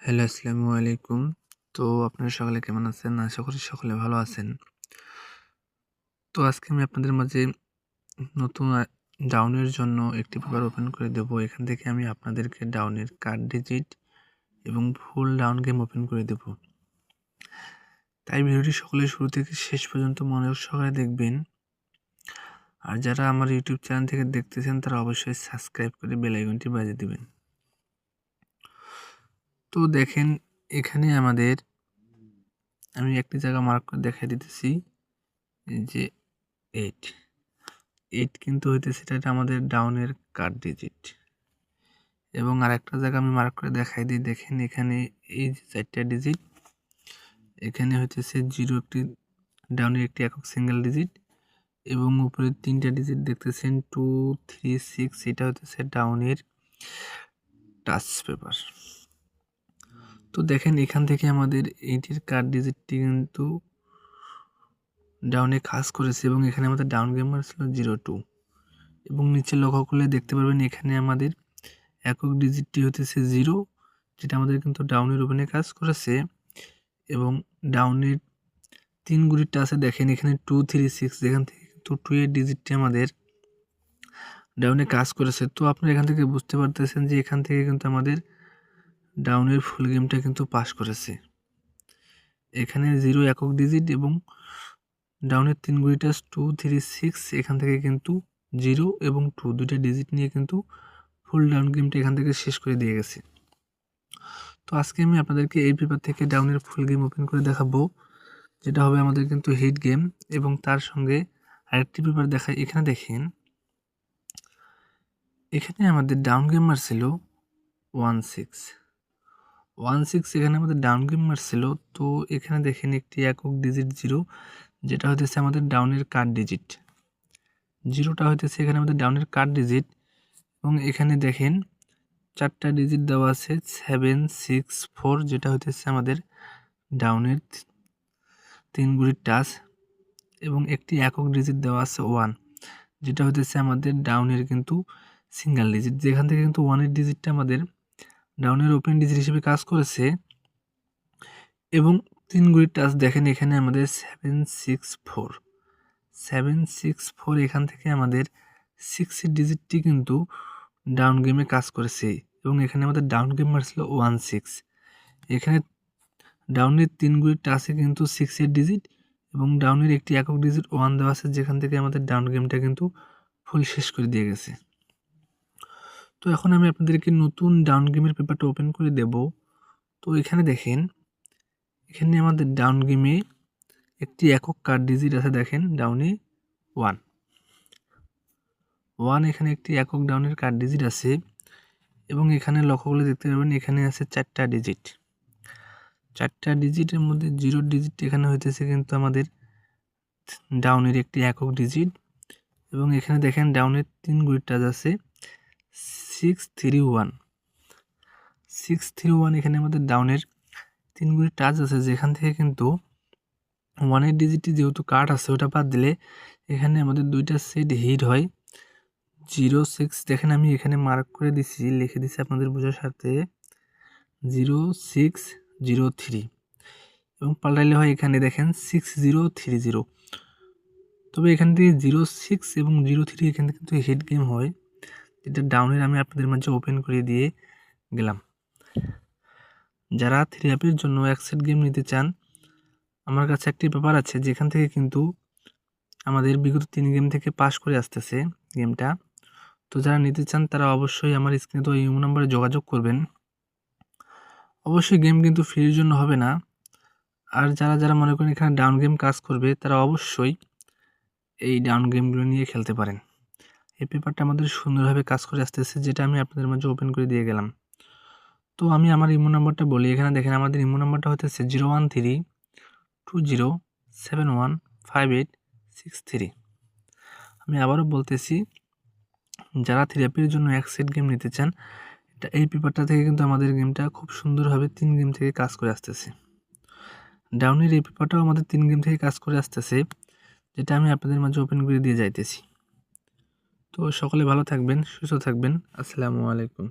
Hello, আসসালামু আলাইকুম। তো আপনারা সকলে কেমন আছেন? আশা করি সকলে ভালো আছেন। তো আজকে আমি আপনাদের মাঝে নতুন ডাউনের জন্য একটি পেপার ওপেন করে দেব। এখান থেকে আমি আপনাদেরকে ডাউনের কার্ড ডিজিট এবং ফুল ডাউন গেম ওপেন করে দেব। তাই ভিডিওটি সকলে শুরু থেকে শেষ পর্যন্ত মনোযোগ সহকারে দেখবেন। আর যারা আমার ইউটিউব চ্যানেল থেকে দেখতেছেন তারা অবশ্যই সাবস্ক্রাইব করে বেল আইকনটি বাজিয়ে দিবেন। তো দেখেন এখানে আমি একটি জায়গা মার্ক করে দেখাই দিতেছি যে 8 কিন্তু হইতেছে এটা আমাদের ডাউনের কার্ড ডিজিট। এবং আরেকটা জায়গা আমি মার্ক করে দেখাই দিই। দেখেন এখানে এই যে 4টা ডিজিট, এখানে হইতেছে 0 একটি ডাউনের একটি একক সিঙ্গেল ডিজিট এবং উপরে 3টা ডিজিট দেখতেছেন 2, 3, 6, এটা হইতেছে ডাউনের টাচ পেপার। তো দেখেন এখান থেকে আমাদের এইটির কার্ড ডিজিটটি কিন্তু ডাউনে কাজ করেছে এবং এখানে আমাদের ডাউন গেমার ছিল 02 এবং নিচে লক্ষ্য করলে দেখতে পারবেন এখানে আমাদের একক ডিজিটটি হতেছে 0, যেটা আমাদের কিন্তু ডাউনের ওপেনে কাজ করেছে এবং ডাউনের 3 গুলিটা আছে দেখেন এখানে 2, 3, 6, যেখান থেকে কিন্তু 2 এর ডিজিটটি আমাদের ডাউনে কাজ করেছে। তো আপনারা এখান থেকে বুঝতে পারতেছেন যে এখান থেকে কিন্তু আমাদের ডাউনের ফুল গেমটা কিন্তু পাস করেছে। এখানে 0 একক ডিজিট এবং ডাউনের 3 গুলিটা 2, 3, 6, এখান থেকে কিন্তু 0 এবং 2 দুইটা ডিজিট নিয়ে কিন্তু ফুল ডাউন গেমটা এখান থেকে শেষ করে দিয়ে গেছে। তো আজকে আমি আপনাদেরকে এই পেপার থেকে ডাউনের ফুল গেম ওপেন করে দেখাবো, যেটা হবে আমাদের কিন্তু হিট গেম। এবং তার সঙ্গে আরেকটি পেপার দেখাই। এখানে দেখেন এখানে আমাদের ডাউন গেম মারছিল 16 এখানে আমাদের ডাউন গেম মারছিল। তো এখানে দেখেন একটি একক ডিজিট 0, যেটা হতেছে আমাদের ডাউনের কার্ড ডিজিট। 0টা হইতেছে এখানে আমাদের ডাউনের কার্ড ডিজিট এবং এখানে দেখেন 4টা ডিজিট দেওয়া আছে 7, 6, 4, যেটা হইতেছে আমাদের ডাউনের 3 গুলির টাচ এবং একটি একক ডিজিট দেওয়া আছে 1, যেটা হইতেছে আমাদের ডাউনের কিন্তু সিঙ্গেল ডিজিট, যেখান থেকে কিন্তু 1 এর ডিজিটটা আমাদের ডাউনের ওপেন ডিজিট হিসেবে কাজ করেছে। এবং 3 গুলির টাচ দেখেন এখানে আমাদের 7, 6, 4 এখান থেকে আমাদের 6 এর ডিজিটটি কিন্তু ডাউন গেমে কাজ করেছে এবং এখানে আমাদের ডাউন গেম মারছিল 16। এখানে ডাউনের 3 গুলির টাচে কিন্তু 6 এর ডিজিট এবং ডাউনের একটি একক ডিজিট 1 দেওয়া আছে, যেখান থেকে আমাদের ডাউন গেমটা কিন্তু ফুল শেষ করে দিয়ে গেছে। তো এখন আমি আপনাদেরকে নতুন ডাউন গেমের পেপারটা ওপেন করে দেব। তো এখানে দেখেন এখানে আমাদের ডাউন গেমে একটি একক কার্ড ডিজিট আছে দেখেন ডাউনে 1, এখানে একটি একক ডাউনের কার্ড ডিজিট আছে এবং এখানে লক্ষ্য করলে দেখতে পাবেন এখানে আছে 4টা ডিজিট। 4টা ডিজিটের মধ্যে 0 ডিজিট এখানে হইতেছে কিন্তু আমাদের ডাউনের একটি একক ডিজিট এবং এখানে দেখেন ডাউনের 3 গুলির টাচ আছে 631, এখানে আমাদের ডাউনের 3 গুলির টাচ আছে, যেখান থেকে কিন্তু 1 এর ডিজিটটি যেহেতু কার্ড আছে ওটা বাদ দিলে এখানে আমাদের দুইটা সেট হিট হয় 06, দেখেন আমি এখানে মার্ক করে দিছি, লিখে দিছি আপনাদের বোঝার সাথে 0603 এবং পাল্টাইলে হয় এখানে দেখেন 6030। তবে এখান থেকে 06 এবং 03 এখান থেকে কিন্তু হিট গেম হয়, যেটা ডাউনের আমি আপনাদের মাঝে ওপেন করে দিয়ে গেলাম। যারা 3 অ্যাপের জন্য এক সেট গেম নিতে চান, আমার কাছে একটি পেপার আছে যেখান থেকে কিন্তু আমাদের বিগত 3 গেম থেকে পাস করে আসতেছে গেমটা। তো যারা নিতে চান তারা অবশ্যই আমার স্ক্রিনে তো ইমো নাম্বারে যোগাযোগ করবেন। অবশ্যই গেম কিন্তু ফ্রির জন্য হবে না। আর যারা মনে করেন এখানে ডাউন গেম কাজ করবে তারা অবশ্যই এই ডাউন গেমগুলো নিয়ে খেলতে পারেন। এই পেপারটা আমাদের সুন্দরভাবে কাজ করে আসতেছে, যেটা আমি আপনাদের মাঝে ওপেন করে দিয়ে গেলাম। তো আমি আমার ইমো নাম্বারটা বলি। এখানে দেখেন আমাদের ইমো নাম্বারটা হতেছে 01320715863। আমি আবারও বলতেছি, যারা থেরাপির জন্য এক সেট গেম নিতে চান, এই পেপারটা থেকে কিন্তু আমাদের গেমটা খুব সুন্দরভাবে 3 গেম থেকে কাজ করে আসতেছে। ডাউনের এই পেপারটাও আমাদের 3 গেম থেকে কাজ করে আসতেছে, যেটা আমি আপনাদের মাঝে ওপেন করে দিয়ে যাইতেছি। তো সকলে ভালো থাকবেন, সুস্থ থাকবেন। আসসালামু আলাইকুম।